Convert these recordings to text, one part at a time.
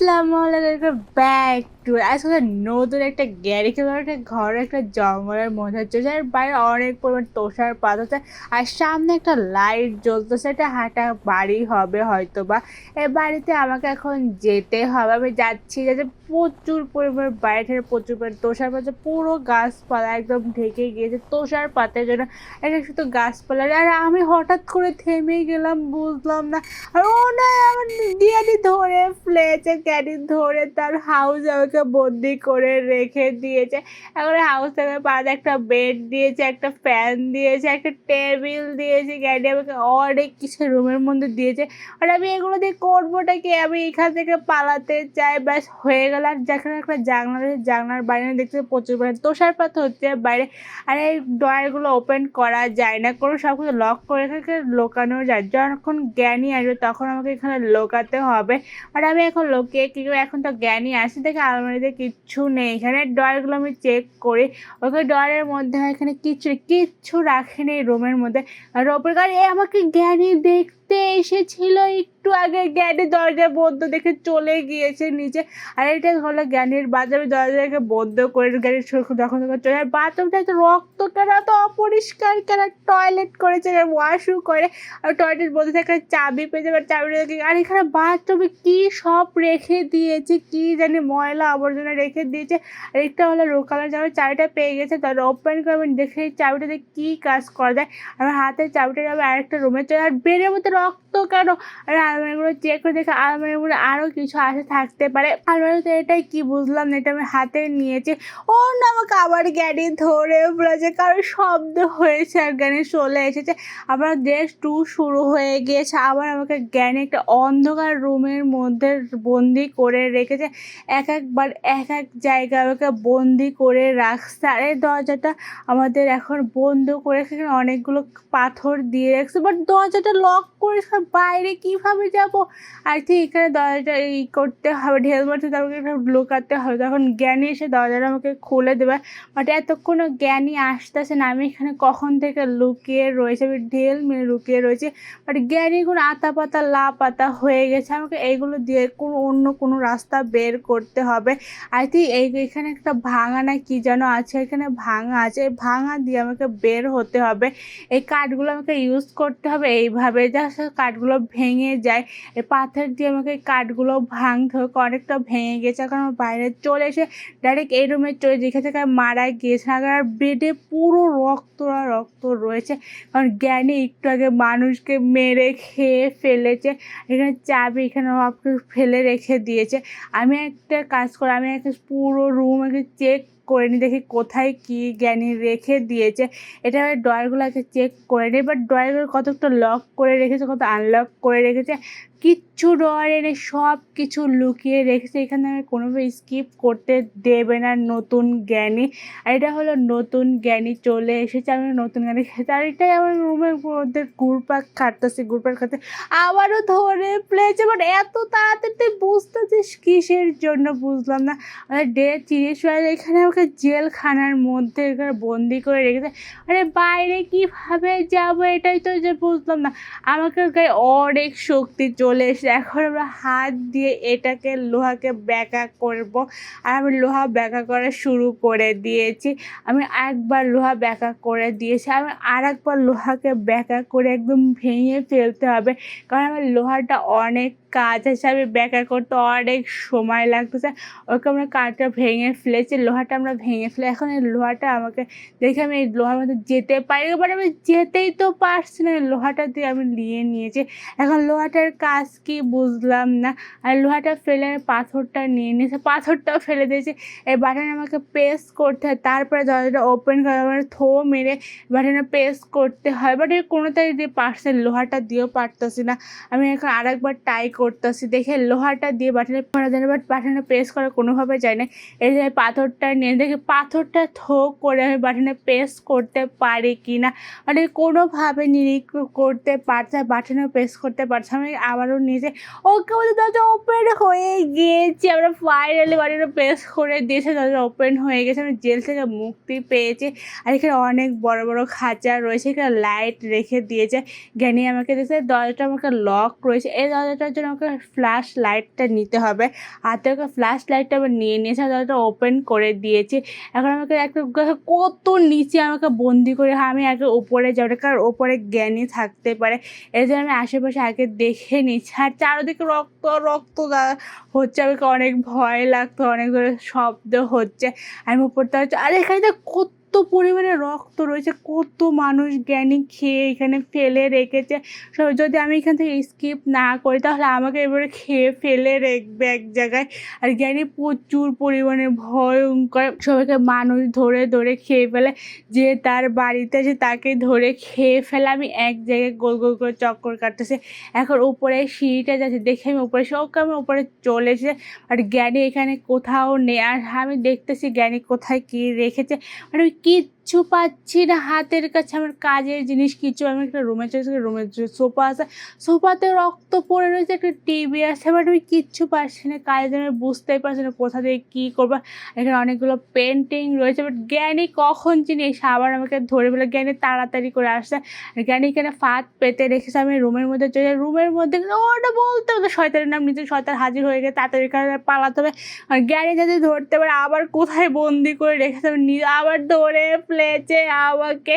আসসালামু আলাইকুম back to আসলে নতুন একটা গ্যারি খেলার একটা ঘর একটা জঙ্গলের মধ্যে হচ্ছে যার বাইরে অনেক পরিমাণ তুষারপাত হচ্ছে আর সামনে একটা লাইট জ্বলতেছে একটা হাঁটা বাড়ি হবে হয়তো বা এই বাড়িতে আমাকে এখন যেতে হবে আমি যাচ্ছি যাতে প্রচুর পরিমাণ বাইরে থেকে প্রচুর পরিমাণ তুষারপাত পুরো গাছপালা একদম ঢেকে গিয়েছে তুষারপাতের জন্য এটা শুধু গাছপালা আর আমি হঠাৎ করে থেমে গেলাম বুঝলাম না আর ও না আমার জ্ঞানী ধরে ফেলেছে জ্ঞানী ধরে তার হাউস আমাকে বন্দি করে রেখে দিয়েছে এখন হাউস থেকে পাশে একটা বেড দিয়েছে একটা ফ্যান দিয়েছে একটা টেবিল দিয়েছে জ্ঞানী আমাকে অনেক কিছু রুমের মধ্যে দিয়েছে আর আমি এগুলো দিয়ে করবোটা কি আমি এখান থেকে পালাতে চাই ব্যাস হয়ে গেল আর যেখানে একটা জানলা রয়েছে জানলার বাইরে দেখতে প্রচুর পরিমাণে তুষারপাত হচ্ছে বাইরে আর এই ডয়ারগুলো ওপেন করা যায় না কোনো সব কিছু লক করে রেখে লোকানো যায় যখন জ্ঞানী আসবে তখন আমাকে এখানে লোকাতে হবে আর আমি এখন লোকিয়ে কী করে এখন তো জ্ঞানী আসে দেখে আলমারিতে কিচ্ছু নেই এখানে ডয়ারগুলো আমি চেক করি ওখানে ডয়ারের মধ্যে এখানে কিচ্ছু রাখেনি রুমের মধ্যে আর ওপরে গাড়ি আমাকে জ্ঞানী দেখতে এসেছিল একটু আগে জ্ঞানী দরজা বন্ধ দেখে চলে গিয়েছে নিচে আর এটা হলো জ্ঞানীর বাজারে দরজাকে বন্ধ করে জ্ঞানীর যখন চলে আর বাথরুমটা তো রক্ত কেনা তো অপরিষ্কার কেনা টয়লেট করেছে ওয়াশও করে আর টয়লেট মধ্যে থেকে চাবি পেয়ে যাবে চাবি আর এখানে বাথরুমে কী সব রেখে দিয়েছে কি জানি ময়লা আবর্জনা রেখে দিয়েছে আর একটা হলো লোকালের যাবে চাবিটা পেয়ে গেছে তার ওপেন করে আমি দেখে চাবিটা দিয়ে কী কাজ করা যায় আমার হাতে চাবিটা যাবে আরেকটা রুমে চলে আর বেডের মধ্যে রক্ত কেন আর আলমারিগুলো চেক করে দেখে আলমারির মধ্যে আরও কিছু আসে থাকতে পারে আলমারিতে এটাই কি বুঝলাম না এটা আমি হাতে নিয়েছি ও না আমাকে আবার জ্ঞানী ধরে ফেলেছে কারণ শব্দ হয়েছে আর জ্ঞানী চলে এসেছে আবার ডেস 2 শুরু হয়ে গিয়েছে আবার আমাকে জ্ঞানী একটা অন্ধকার রুমের মধ্যে বন্দি করে রেখেছে একবার এক জায়গায় আমাকে বন্দি করে রাখছে আর এই দরজাটা আমাদের এখন বন্ধ করে সেখানে অনেকগুলো পাথর দিয়ে রাখছে বাট দরজাটা লক করে বাইরে কীভাবে যাব আর ঠিক এখানে দরজাটা করতে হবে ঢেল মারতে তারপরে লুকাতে হবে তখন জ্ঞানী এসে দরজাটা আমাকে খুলে দেবে বাট এতক্ষণও জ্ঞানী আসতেছে না আমি এখানে কখন থেকে লুকিয়ে রয়েছে আমি ঢেল মেরে লুকিয়ে রয়েছে বাট জ্ঞানীগুলো আতা পাতা লাপাতা হয়ে গেছে আমাকে এইগুলো দিয়ে অন্য কোনো রাস্তা বের করতে হবে আই থিঙ্ক এখানে একটা ভাঙা না কি যেন আছে এখানে ভাঙা আছে এই ভাঙা দিয়ে আমাকে বের হতে হবে এই কাঠগুলো আমাকে ইউজ করতে হবে এইভাবে যা কাঠগুলো ভেঙে যায় এই পাথর দিয়ে আমাকে কাঠগুলো ভাঙতে হবে অনেকটা ভেঙে গেছে এখন আমার বাইরে চলে এসে ডাইরেক্ট এই রুমে চলে যেখান থেকে মারা গিয়েছে আর বেডে পুরো রক্ত রয়েছে কারণ জ্ঞানী একটু আগে মানুষকে মেরে খেয়ে ফেলেছে এখানে চাবি এখানে ফেলে রেখে দিয়েছে আমি একটা কাজ করে আমি একটা পুরো রুম আগে চেক করে নিই দেখি কোথায় কি জ্ঞানী রেখে দিয়েছে এটা ডয়ারগুলোকে চেক করে নিই বাট ডয়ারগুলো কতটা লক করে রেখেছে কত আনলক করে রেখেছে কিচ্ছু ডয়ার এনে সব কিছু লুকিয়ে রেখেছে এখানে আমি কোনোভাবে স্কিপ করতে দেবে না নতুন জ্ঞানী আর এটা হলো নতুন জ্ঞানী চলে এসেছে আমি নতুন জ্ঞানী খেতে আর এটাই আমার রুমের মধ্যে ঘুরপাক খাটতে আবারও ধরে ফেলেছে বাট এত তাড়াতাড়ি তুই বুঝতেছিস কিসের জন্য বুঝলাম না আর ডে 30 এখানে আমাকে জেলখানার মধ্যে এখানে বন্দি করে রেখেছে আরে বাইরে কীভাবে যাব এটাই তো যে বুঝলাম না আমাকে গায়ে অনেক শক্তি চলে এসেছে এখন আমরা হাত দিয়ে এটাকে লোহাকে ব্যাকা করব আর আমি লোহা ব্যাকা করা শুরু করে দিয়েছি আমি একবার লোহা ব্যাকা করে দিয়েছি আমি আর একবার লোহাকে ব্যাকা করে একদম ভেঙে ফেলতে হবে কারণ আমার লোহাটা অনেক কাজ হিসাবে ব্যাকা করতে অনেক সময় লাগতেছে ওকে আমরা কাঠটা ভেঙে ফেলেছি লোহাটা আমরা ভেঙে ফেলে এখন এই লোহাটা আমাকে দেখে আমি এই লোহার মধ্যে যেতে পারি বাট আমি যেতেই তো পারছি না লোহাটা দিয়ে আমি নিয়ে নিয়েছি এখন লোহাটার কাজ কি বুঝলাম না আর লোহাটা ফেলে পাথরটা নিয়ে নিয়েছে পাথরটাও ফেলে দিয়েছে এই বাটনে আমাকে প্রেস করতে হয় তারপরে দরজাটা ওপেন করে আমার থো মেরে বাটনে প্রেস করতে হয় বাট এই কোনোটাই দিয়ে পারছে লোহাটা দিয়েও পারতেছি না আমি এখন আরেকবার ট্রাই করতেছি দেখে লোহাটা দিয়ে বাটনে পড়া যায় না বাট বাটনে প্রেস করা কোনোভাবে যায় না এই যে পাথরটা নিয়ে দেখে পাথরটা থো করে আমি বাটনে প্রেস করতে পারি কি না মানে কোনোভাবে নিরীক্ষণ করতে পারছে বাটনে প্রেস করতে পারছে আমি আবারও নিজে ওকে বলতে দরজা ওপেন হয়ে গিয়েছি আমরা ফাইনালি বাটনে প্রেস করে দিয়েছে দরজা ওপেন হয়ে গেছে আমি জেল থেকে মুক্তি পেয়েছি আর এখানে অনেক বড় বড় খাঁচা রয়েছে এখানে লাইট রেখে দিয়েছে জ্ঞানী আমাকে দেখছে দরজাটা আমাকে লক রয়েছে এই দরজাটার জন্য আমাকে ফ্ল্যাশ লাইটটা নিতে হবে। হাতে ওকে ফ্ল্যাশ লাইটটা আমি নিয়ে নিয়েছি, দরজাটা ওপেন করে দিয়েছি। এখন আমাকে একটা কত নিচে আমাকে বন্দি করে আমি আগে উপরে যাবো, কারণ ওপরে জ্ঞানী থাকতে পারে। এই জন্য আমি আশেপাশে আগে দেখে নিচ্ছি, আর চারদিকে রক্ত রক্ত হচ্ছে। আমাকে অনেক ভয় লাগতো, অনেক ধরে শব্দ হচ্ছে। আমি উপরটা হচ্ছে, আর এখানে কত পরিমাণে রক্ত রয়েছে, কত মানুষ জ্ঞানী খেয়ে এখানে ফেলে রেখেছে। সব যদি আমি এখান থেকে স্কিপ না করি তাহলে আমাকে এবারে খেয়ে ফেলে রাখবে এক জায়গায়। আর জ্ঞানী প্রচুর পরিমাণে ভয়ঙ্কর, সবাইকে মানুষ ধরে ধরে খেয়ে ফেলে, যে তার বাড়িতে আছে তাকে ধরে খেয়ে ফেলে। আমি এক জায়গায় গোল গোল করে চক্কর কাটতেছি। এখন উপরে সিঁড়িটা যাচ্ছে দেখে আমি উপরে ওকে আমি উপরে চলে এসে, আর জ্ঞানী এখানে কোথাও নেই। আর আমি দেখতেছি জ্ঞানী কোথায় কী রেখেছে, মানে আমি কিচ্ছু পাচ্ছি না হাতের কাছে, আমার কাজের জিনিস কিছু। আমি একটা রুমে চলেছি, রুমের সোফা আছে, সোফাতে রক্ত পড়ে রয়েছে, একটা টিভি আছে, বাট আমি কিচ্ছু পাচ্ছি না কাজের জন্য, বুঝতেই পারছি না কোথা থেকে কী করবো। এখানে অনেকগুলো পেন্টিং রয়েছে, বাট জ্ঞানী কখন চিনি এসে আবার আমাকে ধরে ফেলে। জ্ঞানী তাড়াতাড়ি করে আসছে, জ্ঞানী এখানে ফাঁদ পেতে রেখেছে। আমি রুমের মধ্যে চলে যাই, রুমের মধ্যে ওটা বলতে হবে শয়তানের নাম নিচে, শয়তান হাজির হয়ে গেছে, তাড়াতাড়ি পালাতে হবে। আর জ্ঞানী যদি ধরতে পারে আবার কোথায় বন্দি করে রেখেছে, আবার ধরে ফেলেছে আমাকে,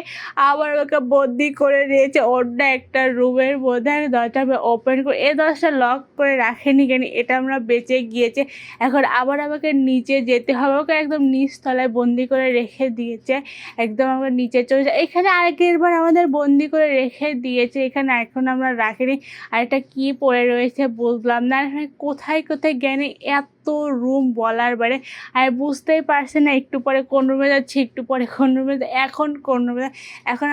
আবার আমাকে বন্দি করে দিয়েছে অন্য একটা রুমের মধ্যে। আমি দরজা ওপেন করে, এই দরজা লক করে রাখেনি কেন, এটা আমরা বেঁচে গিয়েছে। এখন আবার আমাকে নিচে যেতে হবে, ওকে একদম নিচতলায় বন্দি করে রেখে দিয়েছে, একদম আমরা নিচে চলে যাই। এখানে আগেরবার আমাদের বন্দি করে রেখে দিয়েছে, এখানে এখন আমরা রাখিনি। আর এটা কী পড়ে রয়েছে বুঝলাম না, কোথায় কোথায় জ্ঞানী এত রুম বলার বাইরে। আর বুঝতেই পারছি না, একটু পরে কোন রুমে যাচ্ছি, একটু পরে কোন রুমে, এখন কোন রুমে। এখন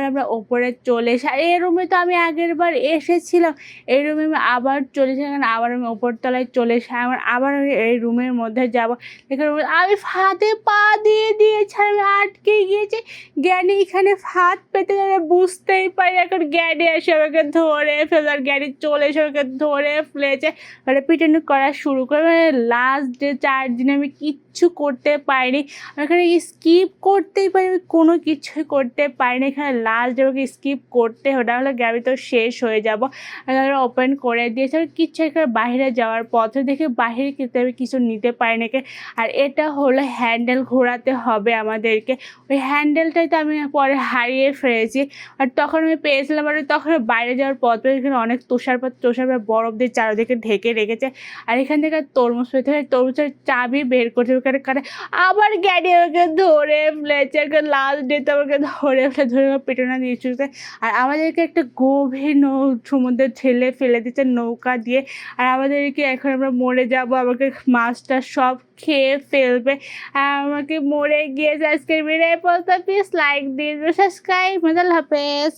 আমরা ওপরে চলে এসে, আর এই রুমে তো আমি আগের বার এসেছিলাম, এই রুমে আমি আবার চলে এসে, এখন আবার আমি ওপরতলায় চলে এসে আবার আমি এই রুমের মধ্যে যাবো। এখানে আমি ফাঁদে পা দিয়ে দিয়েছি, আমি আটকে গিয়েছি। জ্ঞানী এখানে ফাঁদ পেতে যাবে বুঝতেই পারি, এখন জ্ঞানী এসে আমাকে ধরে ফেলে, আর জ্ঞানী চলে এসে আমাকে ধরে ফেলেছে, মানে পিটানো করা শুরু করে। মানে লাস্ট ডে 4 দিনে আমি কিচ্ছু করতে পারিনি, এখানে স্কিপ করতেই পারি, আমি কোনো কিছুই করতে পারিনি। এখানে লাস্ট ডে আমাকে স্কিপ করতে হবে, নাহলে আমি তো শেষ হয়ে যাবো। ওপেন করে দিয়েছে, আর কিচ্ছু এখানে বাইরে যাওয়ার পথে দেখে বাইরে কিন্তু আমি কিছু নিতে পারিনি। আর এটা হলো হ্যান্ডেল, ঘোরাতে হবে আমাদেরকে, ওই হ্যান্ডেলটাই তো আমি পরে হারিয়ে ফেলেছি। আর তখন আমি পেয়েছিলাম, আর তখন বাইরে যাওয়ার পথে এখানে অনেক তুষারপাত বরফ দিয়ে চারিদিকে ঢেকে রেখেছে। আর এখান থেকে তরমুজ পেতে হয়, তরমুজের চাবি বের করতে ওখানে কারণে আবার জ্ঞানী আমাকে ধরে ফেলেছে। লাস্ট ডেতে আমাকে ধরে পেটনা দিয়ে চলছে। আর আমাদেরকে একটা গভীর সমুদ্রে ফেলে দিচ্ছে নৌকা দিয়ে। আর আমাদেরকে এখন আমরা মরে যাব, আমাকে মাছটা সব খেয়ে ফেলবে। আর আমাকে মরে গিয়ে আজকের ভিডিও পর্যন্ত, প্লিজ লাইক দিয়ে সাবস্ক্রাইব। আল্লাহ হাফেজ।